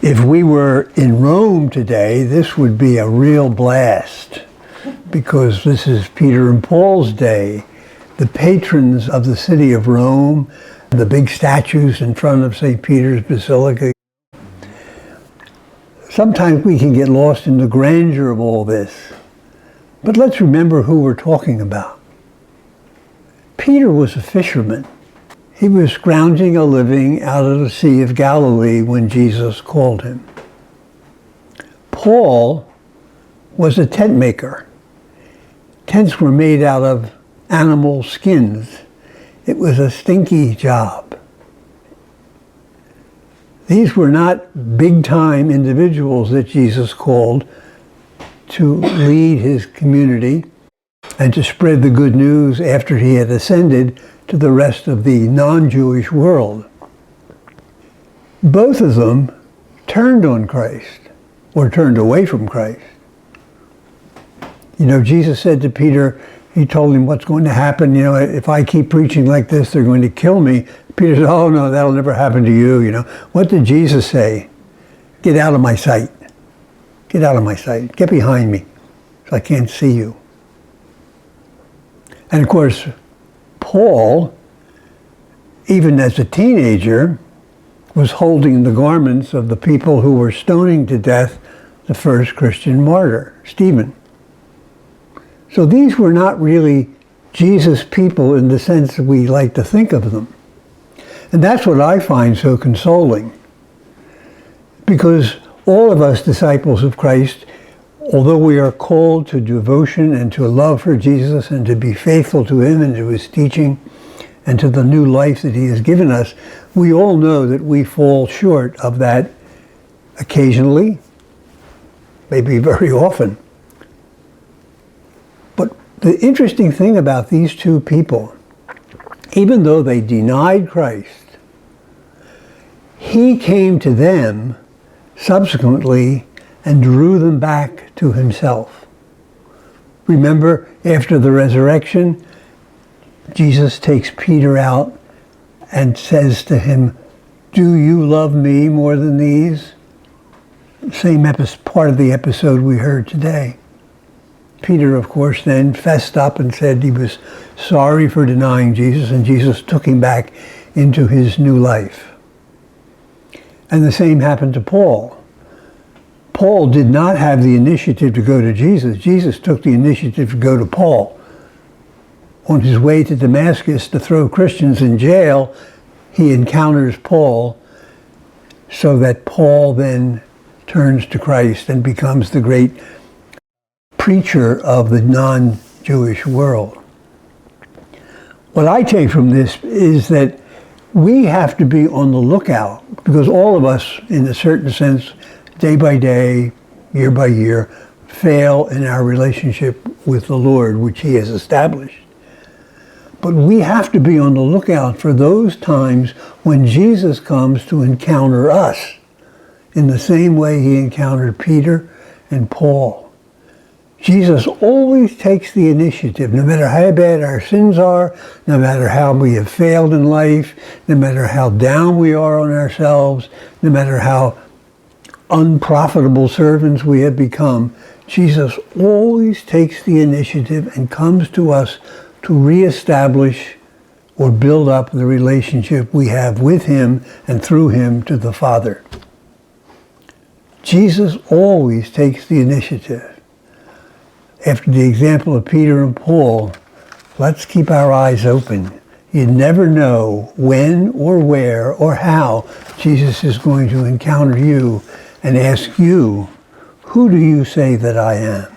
If we were in Rome today, this would be a real blast because this is Peter and Paul's day. The patrons of the city of Rome, the big statues in front of St. Peter's Basilica. Sometimes we can get lost in the grandeur of all this. But let's remember who we're talking about. Peter was a fisherman. He was scrounging a living out of the Sea of Galilee when Jesus called him. Paul was a tent maker. Tents were made out of animal skins. It was a stinky job. These were not big-time individuals that Jesus called to lead his community and to spread the good news after he had ascended to the rest of the non-Jewish world. Both of them turned on Christ or turned away from Christ. You know, Jesus said to Peter, he told him what's going to happen. You know, if I keep preaching like this, they're going to kill me. Peter said, oh no, that'll never happen to you. You know, what did Jesus say? Get out of my sight. Get out of my sight. Get behind me so I can't see you. And of course, Paul, even as a teenager, was holding the garments of the people who were stoning to death the first Christian martyr, Stephen. So these were not really Jesus people in the sense that we like to think of them. And that's what I find so consoling. Because all of us disciples of Christ, although we are called to devotion and to love for Jesus and to be faithful to him and to his teaching and to the new life that he has given us, we all know that we fall short of that occasionally, maybe very often. But the interesting thing about these two people, even though they denied Christ, he came to them subsequently and drew them back to himself. Remember, after the resurrection, Jesus takes Peter out and says to him, do you love me more than these? Same part of the episode we heard today. Peter, of course, then fessed up and said he was sorry for denying Jesus, and Jesus took him back into his new life. And the same happened to Paul. Paul did not have the initiative to go to Jesus. Jesus took the initiative to go to Paul. On his way to Damascus to throw Christians in jail, he encounters Paul, so that Paul then turns to Christ and becomes the great preacher of the non-Jewish world. What I take from this is that we have to be on the lookout, because all of us, in a certain sense, day by day, year by year, fail in our relationship with the Lord, which he has established. But we have to be on the lookout for those times when Jesus comes to encounter us in the same way he encountered Peter and Paul. Jesus always takes the initiative, no matter how bad our sins are, no matter how we have failed in life, no matter how down we are on ourselves, no matter how unprofitable servants we have become. Jesus always takes the initiative and comes to us to reestablish or build up the relationship we have with him and through him to the Father. Jesus always takes the initiative. After the example of Peter and Paul, let's keep our eyes open. You never know when or where or how Jesus is going to encounter you and ask you, who do you say that I am?